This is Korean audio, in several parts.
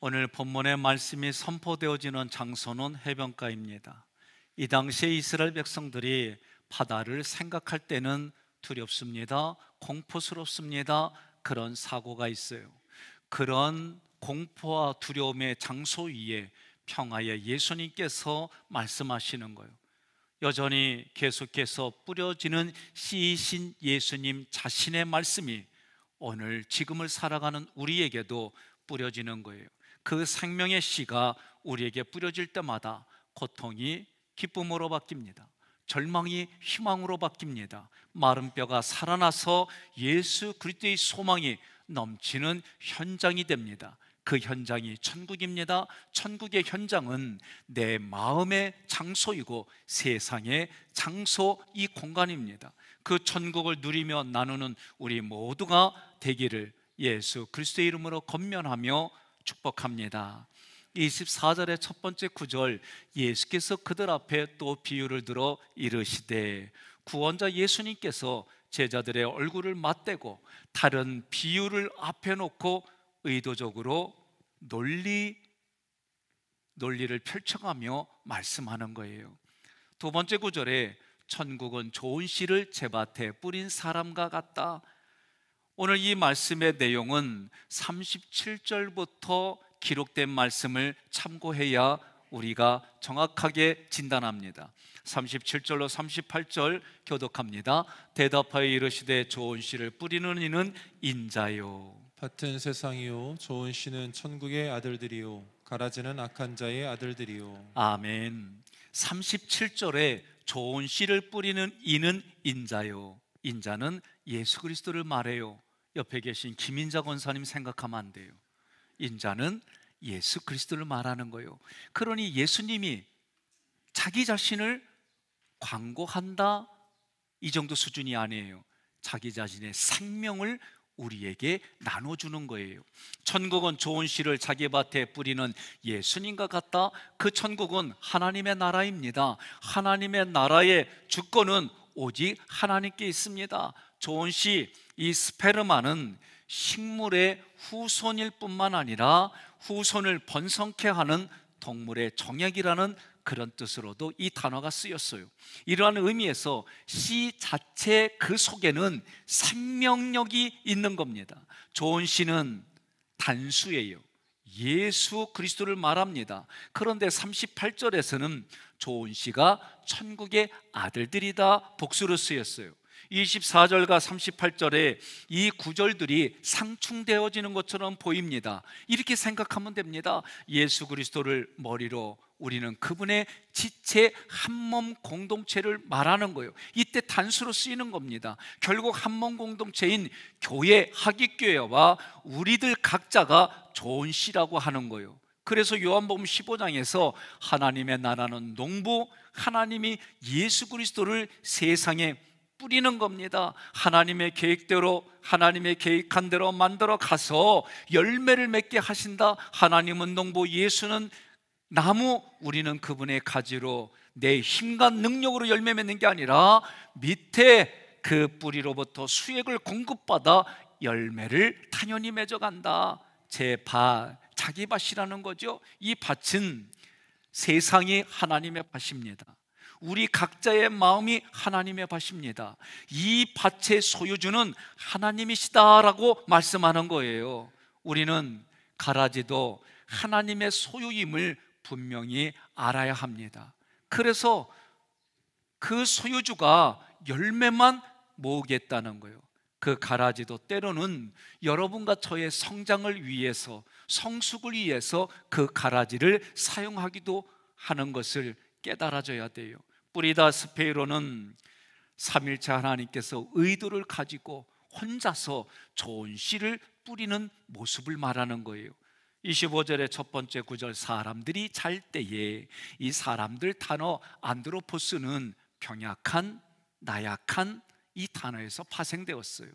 오늘 본문의 말씀이 선포되어지는 장소는 해변가입니다. 이 당시에 이스라엘 백성들이 바다를 생각할 때는 두렵습니다. 공포스럽습니다. 그런 사고가 있어요. 그런 공포와 두려움의 장소 위에 평화의 예수님께서 말씀하시는 거예요. 여전히 계속해서 뿌려지는 씨이신 예수님 자신의 말씀이 오늘 지금을 살아가는 우리에게도 뿌려지는 거예요. 그 생명의 씨가 우리에게 뿌려질 때마다 고통이 기쁨으로 바뀝니다. 절망이 희망으로 바뀝니다. 마른 뼈가 살아나서 예수 그리스도의 소망이 넘치는 현장이 됩니다. 그 현장이 천국입니다. 천국의 현장은 내 마음의 장소이고 세상의 장소, 이 공간입니다. 그 천국을 누리며 나누는 우리 모두가 되기를 예수 그리스도의 이름으로 권면하며 축복합니다. 24절의 첫 번째 구절, 예수께서 그들 앞에 또 비유를 들어 이르시되, 구원자 예수님께서 제자들의 얼굴을 맞대고 다른 비유를 앞에 놓고 의도적으로 논리를 펼쳐가며 말씀하는 거예요. 두 번째 구절에 천국은 좋은 씨를 제밭에 뿌린 사람과 같다. 오늘 이 말씀의 내용은 37절부터 기록된 말씀을 참고해야 우리가 정확하게 진단합니다. 37절로 38절 교독합니다. 대답하여 이르시되 좋은 씨를 뿌리는 이는 인자요, 같은 세상이요, 좋은 씨는 천국의 아들들이요, 가라지는 악한 자의 아들들이요. 아멘. 37절에 좋은 씨를 뿌리는 이는 인자요, 인자는 예수 그리스도를 말해요. 옆에 계신 김인자 권사님 생각하면 안 돼요. 인자는 예수 그리스도를 말하는 거예요. 그러니 예수님이 자기 자신을 광고한다, 이 정도 수준이 아니에요. 자기 자신의 생명을 우리에게 나눠주는 거예요. 천국은 좋은 씨를 자기 밭에 뿌리는 예수님과 같다. 그 천국은 하나님의 나라입니다. 하나님의 나라의 주권은 오직 하나님께 있습니다. 좋은 씨, 이 스페르마는 식물의 후손일 뿐만 아니라 후손을 번성케 하는 동물의 정액이라는 그런 뜻으로도 이 단어가 쓰였어요. 이러한 의미에서 씨 자체 그 속에는 생명력이 있는 겁니다. 좋은 씨는 단수예요. 예수 그리스도를 말합니다. 그런데 38절에서는 좋은 씨가 천국의 아들들이다, 복수로 쓰였어요. 24절과 38절에 이 구절들이 상충되어지는 것처럼 보입니다. 이렇게 생각하면 됩니다. 예수 그리스도를 머리로 우리는 그분의 지체 한몸 공동체를 말하는 거예요. 이때 단수로 쓰이는 겁니다. 결국 한몸 공동체인 교회, 하깃교회와 우리들 각자가 좋은 씨라고 하는 거예요. 그래서 요한복음 15장에서 하나님의 나라는 농부, 하나님이 예수 그리스도를 세상에 뿌리는 겁니다. 하나님의 계획대로, 하나님의 계획한 대로 만들어 가서 열매를 맺게 하신다. 하나님은 농부, 예수는 나무, 우리는 그분의 가지로 내 힘과 능력으로 열매 맺는 게 아니라 밑에 그 뿌리로부터 수액을 공급받아 열매를 당연히 맺어간다. 제 밭, 자기 밭이라는 거죠. 이 밭은 세상이 하나님의 밭입니다. 우리 각자의 마음이 하나님의 밭입니다. 이 밭의 소유주는 하나님이시다라고 말씀하는 거예요. 우리는 가라지도 하나님의 소유임을 분명히 알아야 합니다. 그래서 그 소유주가 열매만 모으겠다는 거예요. 그 가라지도 때로는 여러분과 저의 성장을 위해서, 성숙을 위해서 그 가라지를 사용하기도 하는 것을 깨달아져야 돼요. 뿌리다 스페이로는 삼일체 하나님께서 의도를 가지고 혼자서 좋은 씨를 뿌리는 모습을 말하는 거예요. 25절의 첫 번째 구절, 사람들이 잘 때에, 이 사람들 단어 안드로포스는 병약한, 나약한 이 단어에서 파생되었어요.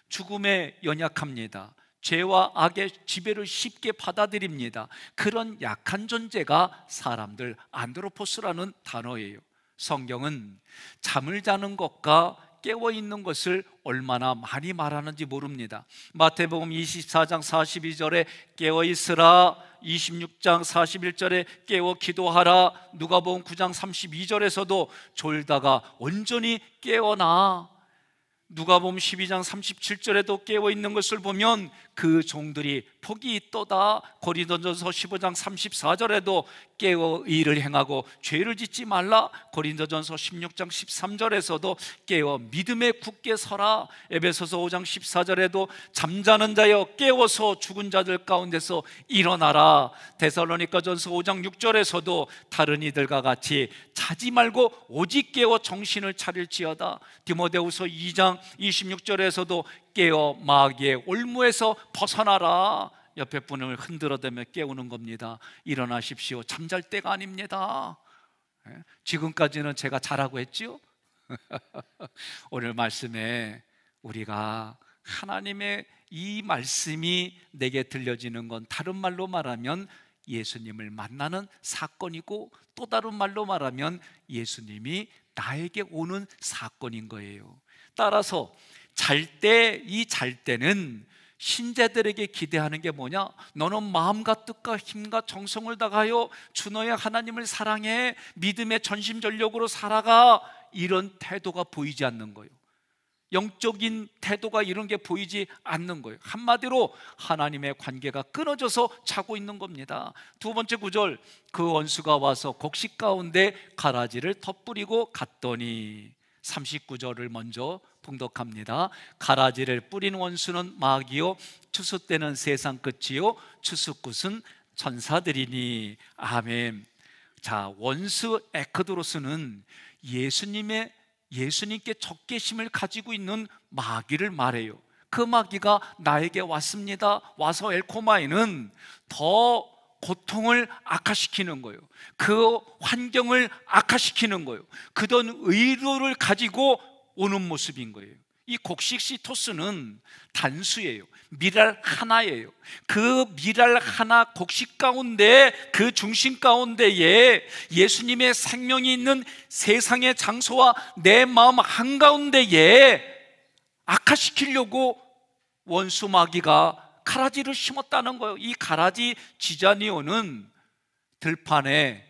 죽음에 연약합니다. 죄와 악의 지배를 쉽게 받아들입니다. 그런 약한 존재가 사람들, 안드로포스라는 단어예요. 성경은 잠을 자는 것과 깨어있는 것을 얼마나 많이 말하는지 모릅니다. 마태복음 24장 42절에 깨어있으라, 26장 41절에 깨워 기도하라. 누가복음 9장 32절에서도 졸다가 온전히 깨어나. 누가복음 12장 37절에도 깨어 있는 것을 보면 그 종들이 복이 있도다. 고린도전서 15장 34절에도 깨어 의를 행하고 죄를 짓지 말라. 고린도전서 16장 13절에서도 깨어 믿음에 굳게 서라. 에베소서 5장 14절에도 잠자는 자여 깨워서 죽은 자들 가운데서 일어나라. 데살로니가전서 5장 6절에서도 다른 이들과 같이 자지 말고 오직 깨어 정신을 차릴지어다. 디모데후서 2장 26절에서도 깨어 마귀의 올무에서 벗어나라. 옆에 분을 흔들어대며 깨우는 겁니다. 일어나십시오. 잠잘 때가 아닙니다. 지금까지는 제가 잘하고 했죠? 오늘 말씀에 우리가 하나님의 이 말씀이 내게 들려지는 건 다른 말로 말하면 예수님을 만나는 사건이고, 또 다른 말로 말하면 예수님이 나에게 오는 사건인 거예요. 따라서 잘 때는 신자들에게 기대하는 게 뭐냐? 너는 마음과 뜻과 힘과 정성을 다하여 주 너의 하나님을 사랑해 믿음의 전심전력으로 살아가. 이런 태도가 보이지 않는 거예요. 영적인 태도가 이런 게 보이지 않는 거예요. 한마디로 하나님의 관계가 끊어져서 자고 있는 겁니다. 두 번째 구절, 그 원수가 와서 곡식 가운데 가라지를 덧뿌리고 갔더니, 39절을 먼저 봉독합니다. 가라지를 뿌린 원수는 마귀요 추수 때는 세상 끝이요 추수 끝은 천사들이니. 아멘. 자, 원수 에크도로스는 예수님께 적개심을 가지고 있는 마귀를 말해요. 그 마귀가 나에게 왔습니다. 와서 엘코마에는 더 고통을 악화시키는 거예요. 그 환경을 악화시키는 거예요. 그런 의도를 가지고 오는 모습인 거예요. 이 곡식시토스는 단수예요. 미랄 하나예요. 그 미랄 하나 곡식 가운데, 그 중심 가운데에 예수님의 생명이 있는 세상의 장소와 내 마음 한가운데에 악화시키려고 원수 마귀가 가라지를 심었다는 거예요. 이 가라지 지자니오는 들판에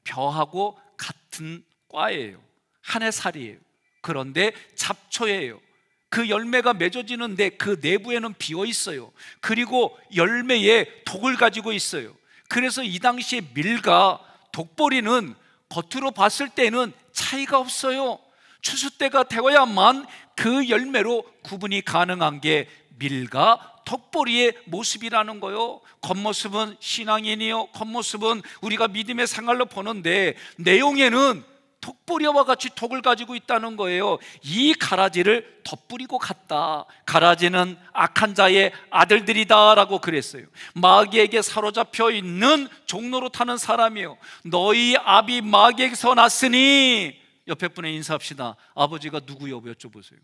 벼하고 같은 과예요. 한 해 살이에요. 그런데 잡초예요. 그 열매가 맺어지는데 그 내부에는 비어 있어요. 그리고 열매에 독을 가지고 있어요. 그래서 이 당시에 밀과 독보리는 겉으로 봤을 때는 차이가 없어요. 추수 때가 되어야만 그 열매로 구분이 가능한 게 밀과 독보리의 모습이라는 거요. 겉모습은 신앙인이요, 겉모습은 우리가 믿음의 생활로 보는데 내용에는 독보리와 같이 독을 가지고 있다는 거예요. 이 가라지를 덧뿌리고 갔다. 가라지는 악한 자의 아들들이다 라고 그랬어요. 마귀에게 사로잡혀 있는 종로로 타는 사람이에요. 너희 아비 마귀에게서 났으니. 옆에 분에 인사합시다. 아버지가 누구요? 여쭤보세요.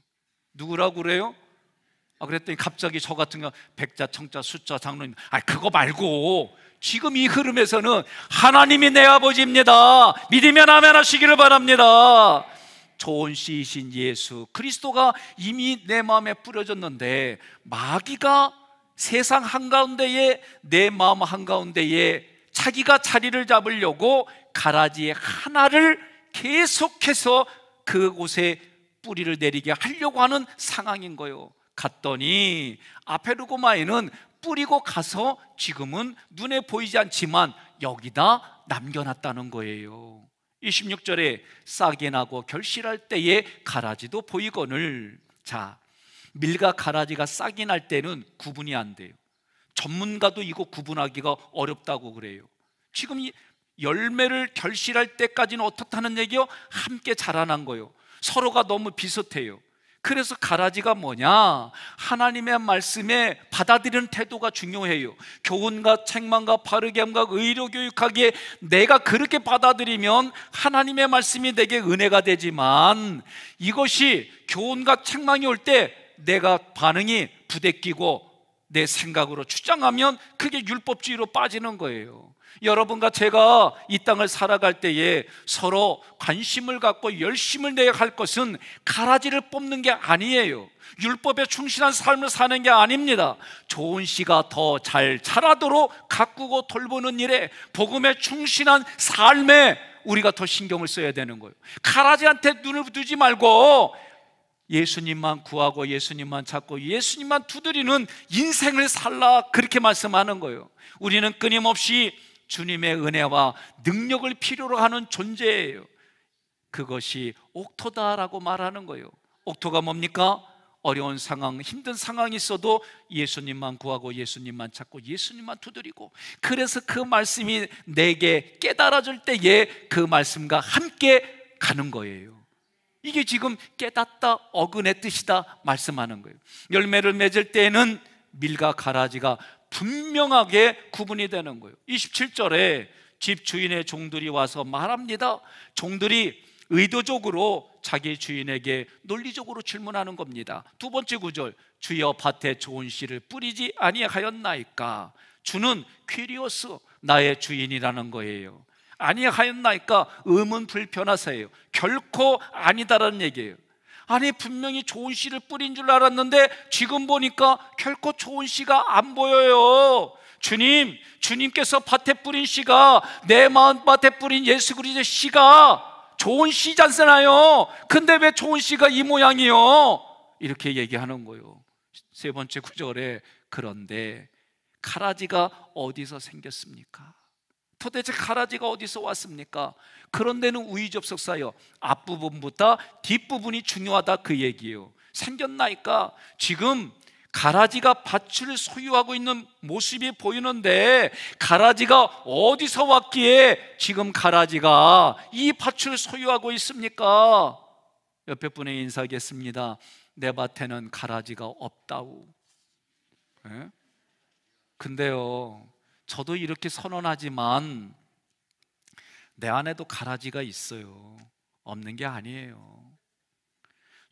누구라고 그래요? 그랬더니 갑자기 저 같은 경우 백자, 청자, 숫자, 장로님, 그거 말고 지금 이 흐름에서는 하나님이 내 아버지입니다. 믿으면 아멘 하시기를 바랍니다. 좋은 씨이신 예수 그리스도가 이미 내 마음에 뿌려졌는데, 마귀가 세상 한가운데에, 내 마음 한가운데에 자기가 자리를 잡으려고 가라지 하나를 계속해서 그곳에 뿌리를 내리게 하려고 하는 상황인 거예요. 갔더니 아페르고마에는 뿌리고 가서 지금은 눈에 보이지 않지만 여기다 남겨놨다는 거예요. 26절에 싹이 나고 결실할 때에 가라지도 보이거늘. 자, 밀과 가라지가 싹이 날 때는 구분이 안 돼요. 전문가도 이거 구분하기가 어렵다고 그래요. 지금 이 열매를 결실할 때까지는 어떻다는 얘기요? 함께 자라난 거예요. 서로가 너무 비슷해요. 그래서 가라지가 뭐냐? 하나님의 말씀에 받아들이는 태도가 중요해요. 교훈과 책망과 바르게 함과 의로 교육하기에 내가 그렇게 받아들이면 하나님의 말씀이 내게 은혜가 되지만, 이것이 교훈과 책망이 올 때 내가 반응이 부대끼고 내 생각으로 주장하면 그게 율법주의로 빠지는 거예요. 여러분과 제가 이 땅을 살아갈 때에 서로 관심을 갖고 열심을 내야 할 것은 가라지를 뽑는 게 아니에요. 율법에 충실한 삶을 사는 게 아닙니다. 좋은 씨가 더 잘 자라도록 가꾸고 돌보는 일에, 복음에 충실한 삶에 우리가 더 신경을 써야 되는 거예요. 가라지한테 눈을 두지 말고 예수님만 구하고 예수님만 찾고 예수님만 두드리는 인생을 살라, 그렇게 말씀하는 거예요. 우리는 끊임없이 주님의 은혜와 능력을 필요로 하는 존재예요. 그것이 옥토다라고 말하는 거예요. 옥토가 뭡니까? 어려운 상황, 힘든 상황이 있어도 예수님만 구하고 예수님만 찾고 예수님만 두드리고, 그래서 그 말씀이 내게 깨달아질 때에 그 말씀과 함께 가는 거예요. 이게 지금 깨닫다, 어근의 뜻이다 말씀하는 거예요. 열매를 맺을 때에는 밀과 가라지가 분명하게 구분이 되는 거예요. 27절에 집 주인의 종들이 와서 말합니다. 종들이 의도적으로 자기 주인에게 논리적으로 질문하는 겁니다. 두 번째 구절, 주여 밭에 좋은 씨를 뿌리지 아니하였나이까? 주는 퀴리오스, 나의 주인이라는 거예요. 아니하였나이까? 의문 불편하세요. 결코 아니다라는 얘기예요. 아니, 분명히 좋은 씨를 뿌린 줄 알았는데 지금 보니까 결코 좋은 씨가 안 보여요. 주님께서 밭에 뿌린 씨가, 내 마음밭에 뿌린 예수 그리스도의 씨가 좋은 씨잖아요. 근데 왜 좋은 씨가 이 모양이요? 이렇게 얘기하는 거예요. 세 번째 구절에, 그런데 가라지가 어디서 생겼습니까? 도대체 가라지가 어디서 왔습니까? 그런데는 우의접속사요, 앞부분보다 뒷부분이 중요하다, 그 얘기예요. 생겼나이까? 지금 가라지가 밭을 소유하고 있는 모습이 보이는데 가라지가 어디서 왔기에 지금 가라지가 이 밭을 소유하고 있습니까? 옆에 분에 인사하겠습니다. 내 밭에는 가라지가 없다우. 네? 근데요, 저도 이렇게 선언하지만 내 안에도 가라지가 있어요. 없는 게 아니에요.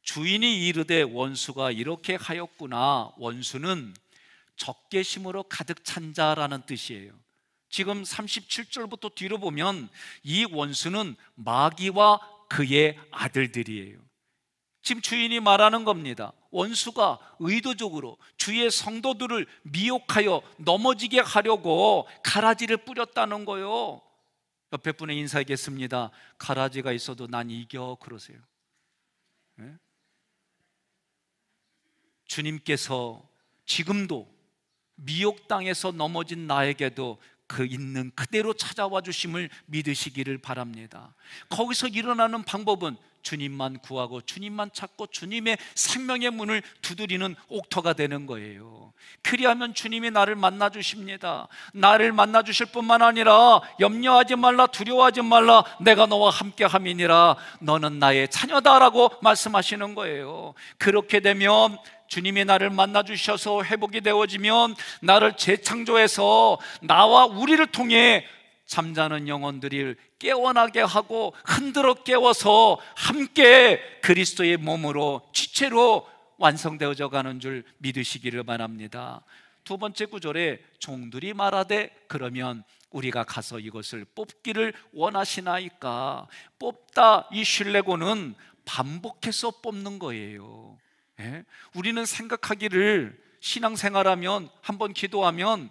주인이 이르되 원수가 이렇게 하였구나. 원수는 적개심으로 가득 찬 자라는 뜻이에요. 지금 37절부터 뒤로 보면 이 원수는 마귀와 그의 아들들이에요. 지금 주인이 말하는 겁니다. 원수가 의도적으로 주의 성도들을 미혹하여 넘어지게 하려고 가라지를 뿌렸다는 거예요. 옆에 분에 인사하겠습니다. 가라지가 있어도 난 이겨, 그러세요. 네? 주님께서 지금도 미혹당해서 넘어진 나에게도 그 있는 그대로 찾아와 주심을 믿으시기를 바랍니다. 거기서 일어나는 방법은 주님만 구하고 주님만 찾고 주님의 생명의 문을 두드리는 옥토가 되는 거예요. 그리하면 주님이 나를 만나 주십니다. 나를 만나 주실 뿐만 아니라 염려하지 말라, 두려워하지 말라, 내가 너와 함께 함이니라, 너는 나의 자녀다라고 말씀하시는 거예요. 그렇게 되면 주님이 나를 만나 주셔서 회복이 되어지면 나를 재창조해서 나와 우리를 통해 잠자는 영혼들을 깨어나게 하고 흔들어 깨워서 함께 그리스도의 몸으로 지체로 완성되어져 가는 줄 믿으시기를 바랍니다. 두 번째 구절에 종들이 말하되 그러면 우리가 가서 이것을 뽑기를 원하시나이까? 뽑다, 이 슐레고는 반복해서 뽑는 거예요. 예? 우리는 생각하기를 신앙생활하면, 한번 기도하면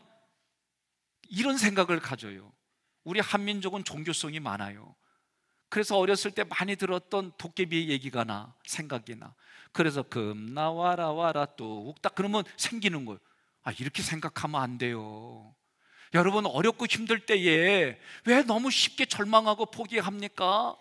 이런 생각을 가져요. 우리 한민족은 종교성이 많아요. 그래서 어렸을 때 많이 들었던 도깨비 얘기가 나, 생각이 나. 그래서 금 나와라 와라 뚝딱 그러면 생기는 거예요. 아, 이렇게 생각하면 안 돼요. 여러분, 어렵고 힘들 때에 왜 너무 쉽게 절망하고 포기합니까?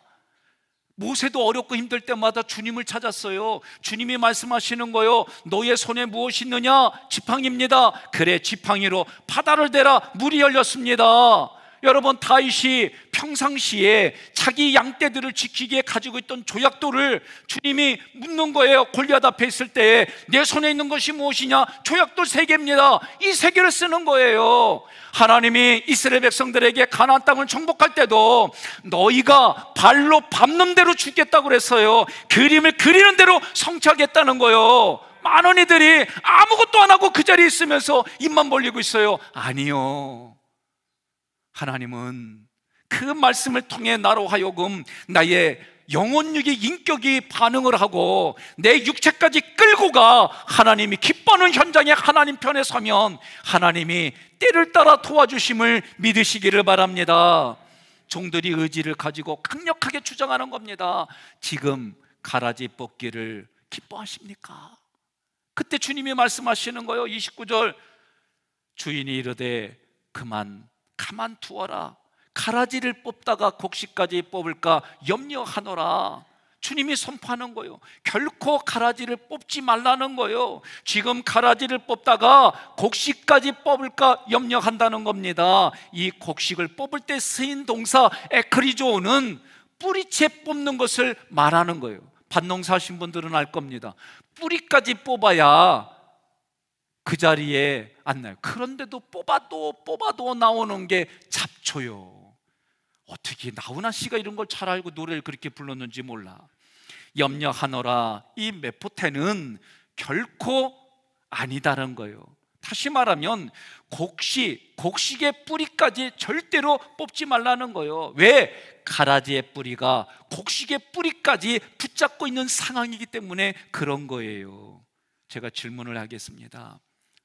모세도 어렵고 힘들 때마다 주님을 찾았어요. 주님이 말씀하시는 거요, 너의 손에 무엇이 있느냐? 지팡이입니다. 그래, 지팡이로 바다를 대라, 물이 열렸습니다. 여러분, 다윗이 평상시에 자기 양떼들을 지키기에 가지고 있던 조약돌을 주님이 묻는 거예요. 골리앗 앞에 있을 때에 내 손에 있는 것이 무엇이냐? 조약돌 3개입니다. 이 3개를 쓰는 거예요. 하나님이 이스라엘 백성들에게 가나안 땅을 정복할 때도 너희가 발로 밟는 대로 죽겠다고 그랬어요. 그림을 그리는 대로 성취하겠다는 거예요. 많은 이들이 아무것도 안 하고 그 자리에 있으면서 입만 벌리고 있어요. 아니요, 하나님은 그 말씀을 통해 나로 하여금 나의 영혼육의 인격이 반응을 하고 내 육체까지 끌고 가 하나님이 기뻐하는 현장에 하나님 편에 서면 하나님이 때를 따라 도와주심을 믿으시기를 바랍니다. 종들이 의지를 가지고 강력하게 주장하는 겁니다. 지금 가라지 뽑기를 기뻐하십니까? 그때 주님이 말씀하시는 거예요. 29절, 주인이 이르되 가만 두어라. 가라지를 뽑다가 곡식까지 뽑을까 염려하노라. 주님이 선포하는 거예요. 결코 가라지를 뽑지 말라는 거예요. 지금 가라지를 뽑다가 곡식까지 뽑을까 염려한다는 겁니다. 이 곡식을 뽑을 때 쓰인 동사 에크리조는 뿌리채 뽑는 것을 말하는 거예요. 밭농사 하신 분들은 알 겁니다. 뿌리까지 뽑아야 그 자리에 안 나요. 그런데도 뽑아도 나오는 게 잡초요. 어떻게 나훈아 씨가 이런 걸 잘 알고 노래를 그렇게 불렀는지 몰라. 염려하노라, 이 메포테는 결코 아니다는 거예요. 다시 말하면 곡식의 뿌리까지 절대로 뽑지 말라는 거예요. 왜? 가라지의 뿌리가 곡식의 뿌리까지 붙잡고 있는 상황이기 때문에 그런 거예요. 제가 질문을 하겠습니다.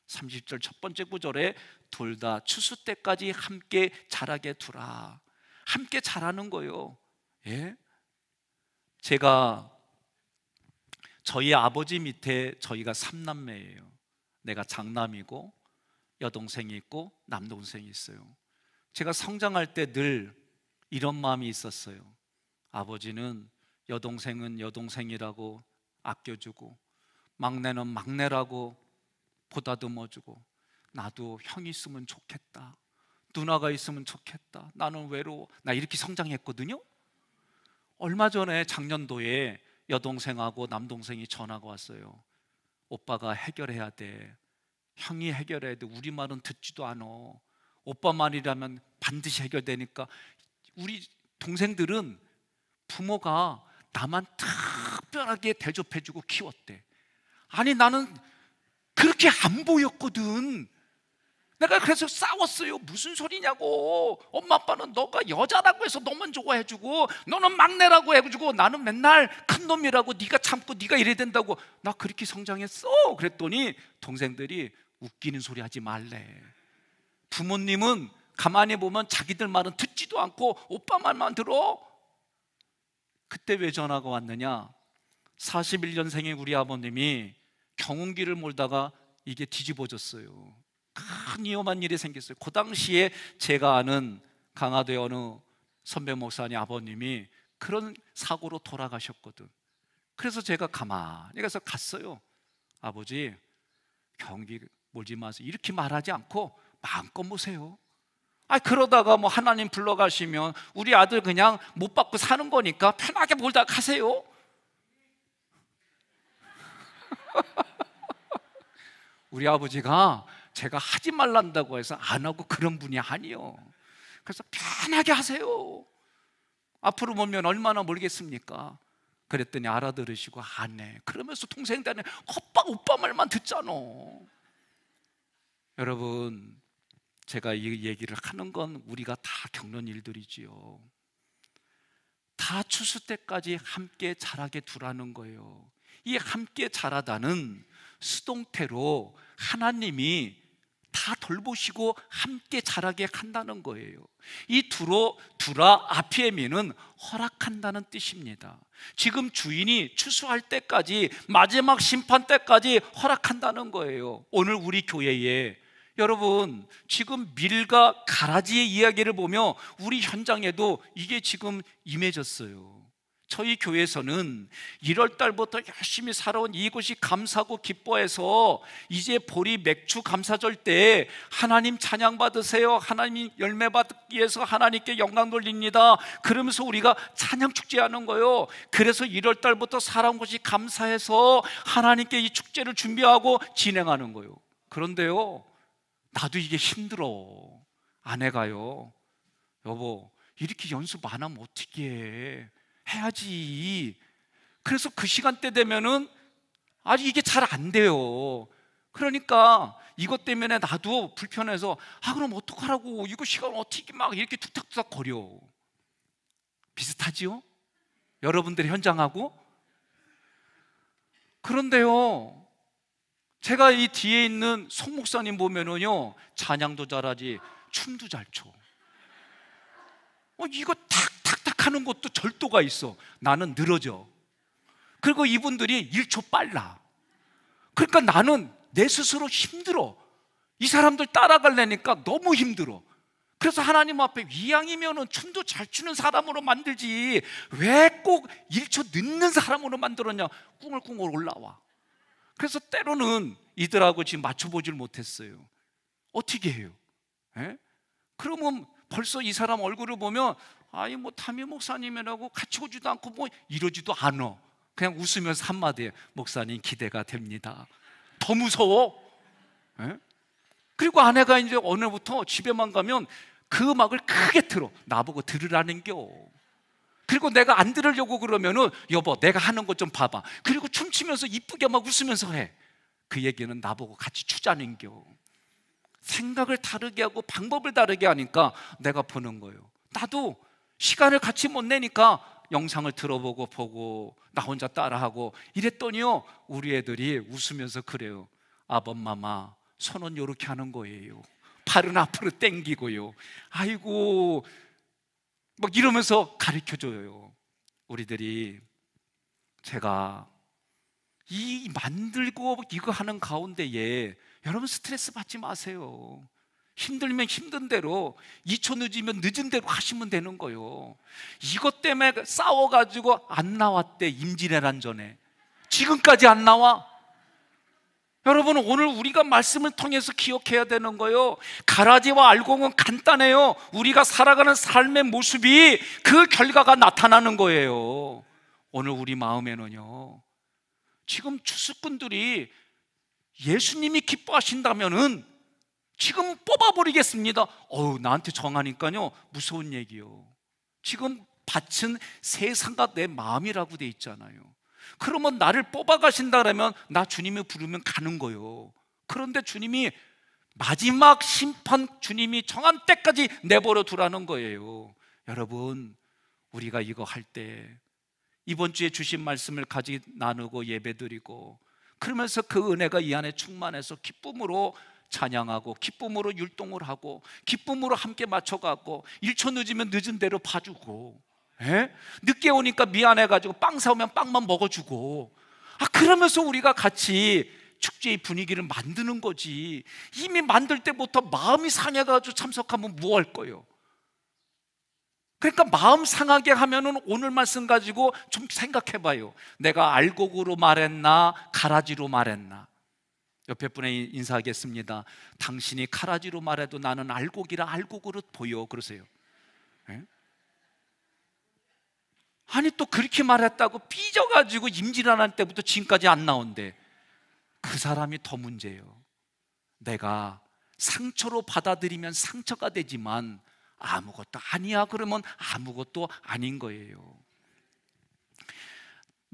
30절 첫 번째 구절에 둘 다 추수 때까지 함께 자라게 두라. 함께 자라는 거예요. 예? 제가 저희 아버지 밑에 저희가 3남매예요. 내가 장남이고 여동생이 있고 남동생이 있어요. 제가 성장할 때 늘 이런 마음이 있었어요. 아버지는 여동생은 여동생이라고 아껴주고 막내는 막내라고 보다듬어주고 나도 형이 있으면 좋겠다, 누나가 있으면 좋겠다, 나는 외로워. 나 이렇게 성장했거든요. 얼마 전에 작년도에 여동생하고 남동생이 전화가 왔어요. 오빠가 해결해야 돼. 형이 해결해야 돼. 우리 말은 듣지도 않아. 오빠 말이라면 반드시 해결되니까. 우리 동생들은 부모가 나만 특별하게 대접해주고 키웠대. 아니 나는 그렇게 안 보였거든. 내가 그래서 싸웠어요. 무슨 소리냐고. 엄마 아빠는 너가 여자라고 해서 너만 좋아해주고 너는 막내라고 해주고 나는 맨날 큰 놈이라고 네가 참고 네가 이래야 된다고. 나 그렇게 성장했어. 그랬더니 동생들이 웃기는 소리 하지 말래. 부모님은 가만히 보면 자기들 말은 듣지도 않고 오빠 말만 들어. 그때 왜 전화가 왔느냐? 41년생의 우리 아버님이 경운기를 몰다가 이게 뒤집어졌어요. 큰 위험한 일이 생겼어요. 그 당시에 제가 아는 강화도의 어느 선배 목사님 아버님이 그런 사고로 돌아가셨거든. 그래서 제가 가만히 가서 갔어요. 아버지, 경운기 몰지 마세요. 이렇게 말하지 않고 마음껏 모세요. 그러다가 뭐 하나님 불러가시면 우리 아들 그냥 못 받고 사는 거니까 편하게 몰다 가세요. 우리 아버지가 제가 하지 말란다고 해서 안 하고 그런 분이 아니요. 그래서 편하게 하세요. 앞으로 보면 얼마나 멀겠습니까? 그랬더니 알아들으시고 안 해. 그러면서 동생들은 오빠 말만 듣잖아. 여러분, 제가 이 얘기를 하는 건 우리가 다 겪는 일들이지요. 다 추수 때까지 함께 자라게 두라는 거예요. 이 함께 자라다는 수동태로 하나님이 다 돌보시고 함께 자라게 한다는 거예요. 이 두라 아피에미는 허락한다는 뜻입니다. 지금 주인이 추수할 때까지, 마지막 심판 때까지 허락한다는 거예요. 오늘 우리 교회에 여러분, 지금 밀과 가라지의 이야기를 보며 우리 현장에도 이게 지금 임해졌어요. 저희 교회에서는 1월 달부터 열심히 살아온 이곳이 감사하고 기뻐해서 이제 보리 맥주 감사절 때 하나님 찬양 받으세요, 하나님 열매 받기 위해서 하나님께 영광 돌립니다, 그러면서 우리가 찬양 축제하는 거예요. 그래서 1월 달부터 살아온 곳이 감사해서 하나님께 이 축제를 준비하고 진행하는 거예요. 그런데요, 나도 이게 힘들어. 아내가요, 여보 이렇게 연습 안 하면 어떻게 해? 해야지. 그래서 그 시간대 되면은 아주 이게 잘 안 돼요. 그러니까 이것 때문에 나도 불편해서 그럼 어떡하라고, 이거 시간 어떻게 막 이렇게 툭탁툭탁 거려. 비슷하지요? 여러분들의 현장하고? 그런데요, 제가 이 뒤에 있는 송 목사님 보면은요, 찬양도 잘하지 춤도 잘 춰. 이거 탁탁탁 하는 것도 절도가 있어. 나는 늘어져. 그리고 이분들이 1초 빨라. 그러니까 나는 내 스스로 힘들어. 이 사람들 따라가려니까 너무 힘들어. 그래서 하나님 앞에 이왕이면은 춤도 잘 추는 사람으로 만들지 왜 꼭 1초 늦는 사람으로 만들었냐, 꿍얼꿍얼 올라와. 그래서 때로는 이들하고 지금 맞춰보질 못했어요. 어떻게 해요? 에? 그러면 벌써 이 사람 얼굴을 보면 뭐 담임 목사님이라고 같이 오지도 않고 뭐 이러지도 않아. 그냥 웃으면서 한마디에 목사님 기대가 됩니다. 더 무서워. 에? 그리고 아내가 이제 오늘부터 집에만 가면 그 음악을 크게 틀어. 나보고 들으라는겨. 그리고 내가 안 들으려고 그러면은 여보 내가 하는 것 좀 봐봐. 그리고 춤추면서 이쁘게 막 웃으면서 해. 그 얘기는 나보고 같이 추자는겨. 생각을 다르게 하고 방법을 다르게 하니까 내가 보는 거예요. 나도 시간을 같이 못 내니까 영상을 들어보고 보고 나 혼자 따라하고 이랬더니요, 우리 애들이 웃으면서 그래요. 아범마마 손은 요렇게 하는 거예요. 팔은 앞으로 당기고요. 아이고 막 이러면서 가르쳐줘요. 우리들이 제가 이 만들고 이거 하는 가운데에 여러분 스트레스 받지 마세요. 힘들면 힘든 대로 2초 늦으면 늦은 대로 하시면 되는 거예요. 이것 때문에 싸워가지고 안 나왔대. 임진왜란 전에 지금까지 안 나와. 여러분 오늘 우리가 말씀을 통해서 기억해야 되는 거예요. 가라지와 알곡은 간단해요. 우리가 살아가는 삶의 모습이 그 결과가 나타나는 거예요. 오늘 우리 마음에는요, 지금 추수꾼들이 예수님이 기뻐하신다면은 지금 뽑아버리겠습니다. 나한테 정하니까요 무서운 얘기요. 지금 밭은 세상과 내 마음이라고 돼 있잖아요. 그러면 나를 뽑아가신다 그러면 나 주님이 부르면 가는 거예요. 그런데 주님이 마지막 심판, 주님이 정한 때까지 내버려 두라는 거예요. 여러분 우리가 이거 할 때 이번 주에 주신 말씀을 같이 나누고 예배드리고 그러면서 그 은혜가 이 안에 충만해서 기쁨으로 찬양하고 기쁨으로 율동을 하고 기쁨으로 함께 맞춰가고 1초 늦으면 늦은 대로 봐주고, 늦게 오니까 미안해가지고 빵 사오면 빵만 먹어주고, 그러면서 우리가 같이 축제의 분위기를 만드는 거지. 이미 만들 때부터 마음이 상해가지고 참석하면 뭐 할 거예요? 그러니까 마음 상하게 하면은 오늘 말씀 가지고 좀 생각해봐요. 내가 알곡으로 말했나 가라지로 말했나? 옆에 분에 인사하겠습니다. 당신이 가라지로 말해도 나는 알곡이라 알곡으로 보여. 그러세요. 아니 또 그렇게 말했다고 삐져가지고 임진왜란 때부터 지금까지 안 나온대. 그 사람이 더 문제예요. 내가 상처로 받아들이면 상처가 되지만 아무것도 아니야 그러면 아무것도 아닌 거예요.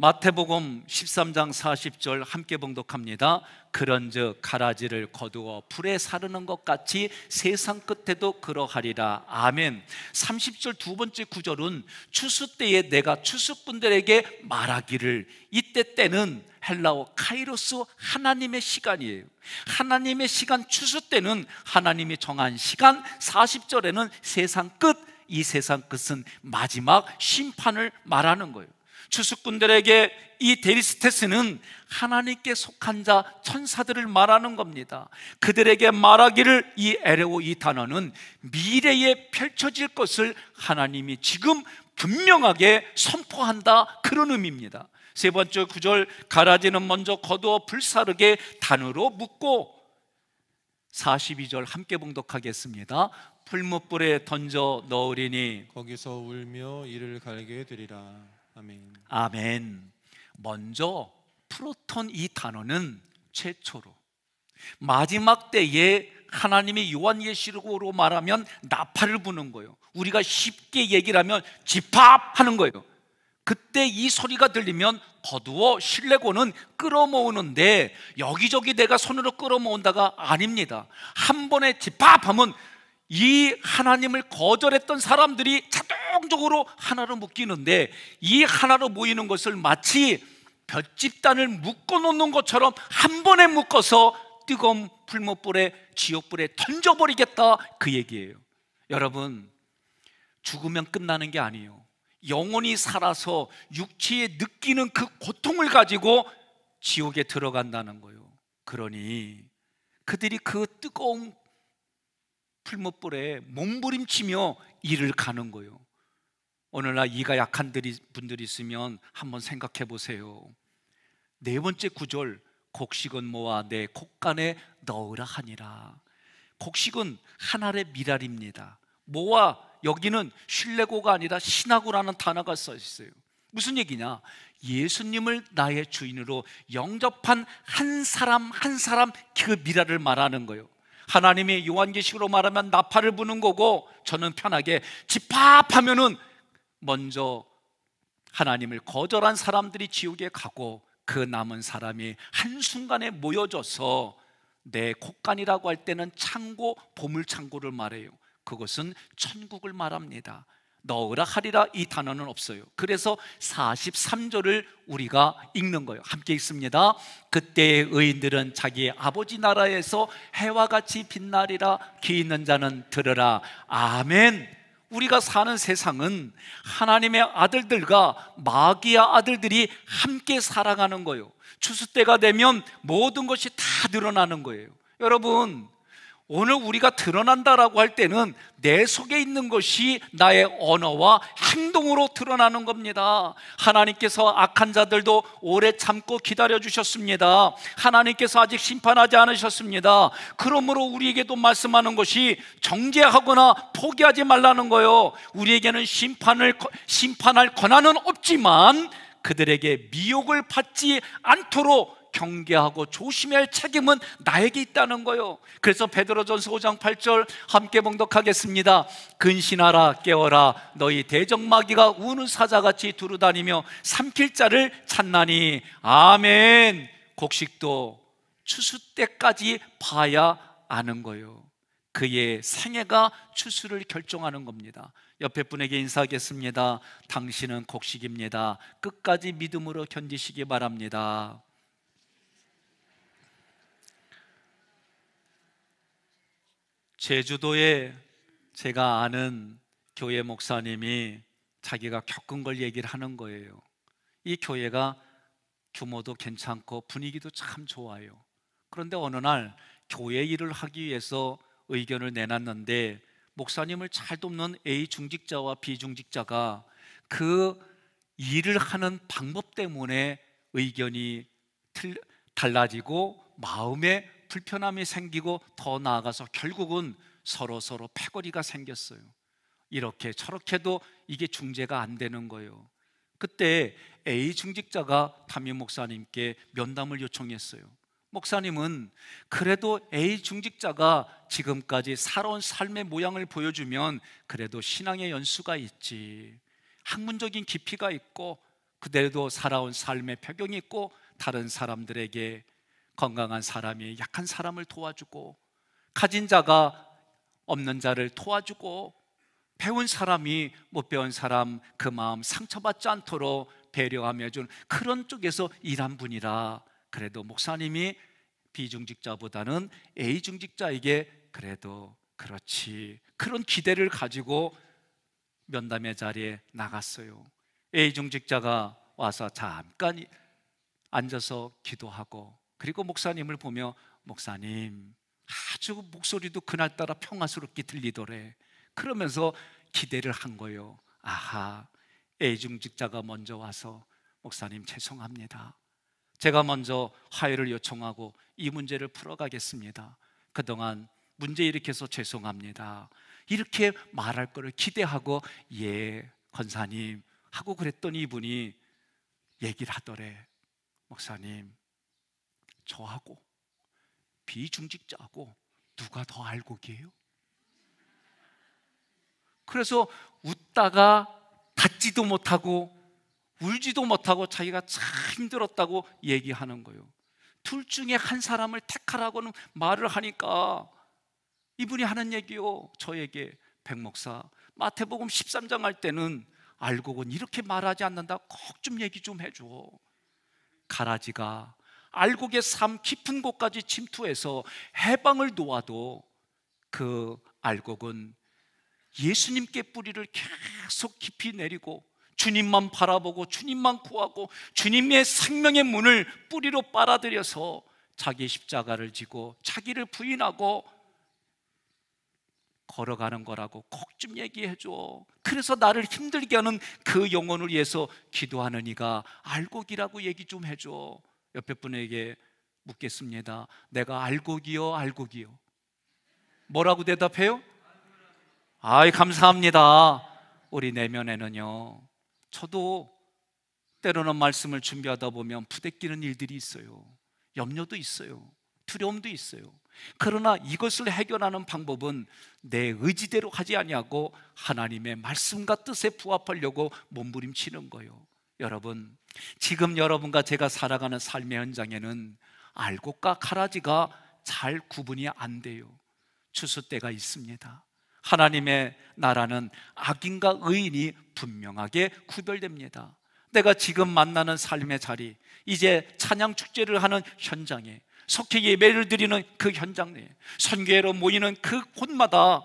마태복음 13장 40절 함께 봉독합니다. 그런즉 가라지를 거두어 불에 사르는 것 같이 세상 끝에도 그러하리라. 아멘. 30절 두 번째 구절은 추수 때에 내가 추수꾼들에게 말하기를, 이때 때는 헬라어 카이로스, 하나님의 시간이에요. 하나님의 시간, 추수 때는 하나님이 정한 시간. 40절에는 세상 끝, 이 세상 끝은 마지막 심판을 말하는 거예요. 추수꾼들에게 이 데리스테스는 하나님께 속한 자 천사들을 말하는 겁니다. 그들에게 말하기를, 이 에레오, 이 단어는 미래에 펼쳐질 것을 하나님이 지금 분명하게 선포한다, 그런 의미입니다. 세 번째 구절, 가라지는 먼저 거두어 불사르게 단으로 묶고, 42절 함께 봉독하겠습니다. 풀무불에 던져 넣으리니 거기서 울며 이를 갈게 되리라. 아멘. 아멘. 먼저 프로톤, 이 단어는 최초로 마지막 때에 하나님이 요한계시록으로 말하면 나팔을 부는 거예요. 우리가 쉽게 얘기를 하면 집합하는 거예요. 그때 이 소리가 들리면 거두어 실내고는 끌어모으는데 여기저기 내가 손으로 끌어모은다가 아닙니다. 한 번에 집합하면 이 하나님을 거절했던 사람들이 자동적으로 하나로 묶이는데, 이 하나로 모이는 것을 마치 볏집단을 묶어놓는 것처럼 한 번에 묶어서 뜨거운 불못불에, 지옥불에 던져버리겠다, 그 얘기예요. 여러분, 죽으면 끝나는 게 아니에요. 영혼이 살아서 육체에 느끼는 그 고통을 가지고 지옥에 들어간다는 거예요. 그러니 그들이 그 뜨거운 풀못불에 몸부림치며 일을 가는 거예요. 오늘날 이가 약한 분들이 있으면 한번 생각해 보세요. 네 번째 구절, 곡식은 모아 내 콧간에 넣으라 하니라. 곡식은 하늘의 미랄입니다. 모아, 여기는 쉴레고가 아니라 시나고라는 단어가 써 있어요. 무슨 얘기냐? 예수님을 나의 주인으로 영접한 한 사람 한 사람 그 미랄을 말하는 거예요. 하나님이 요한계시록으로 말하면 나팔을 부는 거고, 저는 편하게 집합하면은 먼저 하나님을 거절한 사람들이 지옥에 가고 그 남은 사람이 한순간에 모여져서, 내 콧간이라고 할 때는 창고, 보물창고를 말해요. 그것은 천국을 말합니다. 넣으라 하리라 이 단어는 없어요. 그래서 43절을 우리가 읽는 거예요. 함께 읽습니다. 그때의 의인들은 자기 아버지 나라에서 해와 같이 빛나리라. 귀 있는 자는 들으라. 아멘. 우리가 사는 세상은 하나님의 아들들과 마귀의 아들들이 함께 살아가는 거예요. 추수 때가 되면 모든 것이 다 드러나는 거예요. 여러분, 오늘 우리가 드러난다라고 할 때는 내 속에 있는 것이 나의 언어와 행동으로 드러나는 겁니다. 하나님께서 악한 자들도 오래 참고 기다려 주셨습니다. 하나님께서 아직 심판하지 않으셨습니다. 그러므로 우리에게도 말씀하는 것이 정죄하거나 포기하지 말라는 거예요. 우리에게는 심판할 권한은 없지만 그들에게 미혹을 받지 않도록 경계하고 조심해야 할 책임은 나에게 있다는 거예요. 그래서 베드로전서 5장 8절 함께 봉독하겠습니다. 근신하라, 깨어라. 너희 대적마귀가 우는 사자같이 두루다니며 삼킬 자를 찾나니. 아멘. 곡식도 추수 때까지 봐야 아는 거예요. 그의 생애가 추수를 결정하는 겁니다. 옆에 분에게 인사하겠습니다. 당신은 곡식입니다. 끝까지 믿음으로 견디시기 바랍니다. 제주도에 제가 아는 교회 목사님이 자기가 겪은 걸 얘기를 하는 거예요. 이 교회가 규모도 괜찮고 분위기도 참 좋아요. 그런데 어느 날 교회 일을 하기 위해서 의견을 내놨는데, 목사님을 잘 돕는 A 중직자와 B 중직자가 그 일을 하는 방법 때문에 의견이 달라지고 마음에 불편함이 생기고, 더 나아가서 결국은 서로 패거리가 생겼어요. 이렇게 저렇게도 이게 중재가 안 되는 거예요. 그때 A 중직자가 담임 목사님께 면담을 요청했어요. 목사님은 그래도 A 중직자가 지금까지 살아온 삶의 모양을 보여주면 그래도 신앙의 연수가 있지, 학문적인 깊이가 있고 그대로 살아온 삶의 배경이 있고, 다른 사람들에게 건강한 사람이 약한 사람을 도와주고, 가진 자가 없는 자를 도와주고, 배운 사람이 못 배운 사람 그 마음 상처받지 않도록 배려하며 준 그런 쪽에서 일한 분이라, 그래도 목사님이 B중직자보다는 A중직자에게 그래도 그렇지, 그런 기대를 가지고 면담의 자리에 나갔어요. A중직자가 와서 잠깐 앉아서 기도하고, 그리고 목사님을 보며, 목사님 아주 목소리도 그날따라 평화스럽게 들리더래. 그러면서 기대를 한 거예요. 아하, A중직자가 먼저 와서 목사님 죄송합니다, 제가 먼저 화해를 요청하고 이 문제를 풀어가겠습니다. 그동안 문제 일으켜서 죄송합니다, 이렇게 말할 거를 기대하고, 예 권사님 하고 그랬더니 이분이 얘기를 하더래. 목사님, 저하고 비중직자하고 누가 더 알고 계요? 그래서 웃다가 닫지도 못하고 울지도 못하고 자기가 참 힘들었다고 얘기하는 거예요. 둘 중에 한 사람을 택하라고는 말을 하니까 이분이 하는 얘기요, 저에게 백목사, 마태복음 13장 할 때는 알곡은 이렇게 말하지 않는다, 꼭 좀 얘기 좀 해줘. 가라지가 알곡의 삶 깊은 곳까지 침투해서 해방을 놓아도 그 알곡은 예수님께 뿌리를 계속 깊이 내리고 주님만 바라보고 주님만 구하고 주님의 생명의 문을 뿌리로 빨아들여서 자기 십자가를 지고 자기를 부인하고 걸어가는 거라고 꼭 좀 얘기해줘. 그래서 나를 힘들게 하는 그 영혼을 위해서 기도하는 이가 알곡이라고 얘기 좀 해줘. 옆에 분에게 묻겠습니다. 내가 알곡이요, 알곡이요? 뭐라고 대답해요? 아이, 감사합니다. 우리 내면에는요, 저도 때로는 말씀을 준비하다 보면 부대끼는 일들이 있어요. 염려도 있어요. 두려움도 있어요. 그러나 이것을 해결하는 방법은 내 의지대로 하지 아니하고 하나님의 말씀과 뜻에 부합하려고 몸부림치는 거예요. 여러분, 지금 여러분과 제가 살아가는 삶의 현장에는 알곡과 가라지가 잘 구분이 안 돼요. 추수 때가 있습니다. 하나님의 나라는 악인과 의인이 분명하게 구별됩니다. 내가 지금 만나는 삶의 자리, 이제 찬양 축제를 하는 현장에, 속히 예배를 드리는 그 현장 내에, 선교회로 모이는 그 곳마다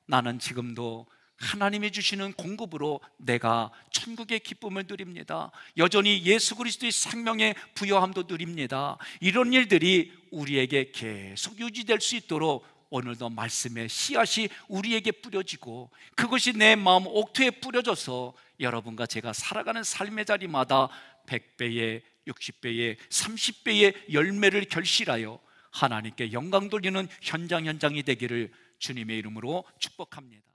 나는 지금도 하나님이 주시는 공급으로 내가 천국의 기쁨을 누립니다. 여전히 예수 그리스도의 생명의 부여함도 누립니다. 이런 일들이 우리에게 계속 유지될 수 있도록 오늘도 말씀의 씨앗이 우리에게 뿌려지고 그것이 내 마음 옥토에 뿌려져서 여러분과 제가 살아가는 삶의 자리마다 100배의 60배의 30배의 열매를 결실하여 하나님께 영광 돌리는 현장이 되기를 주님의 이름으로 축복합니다.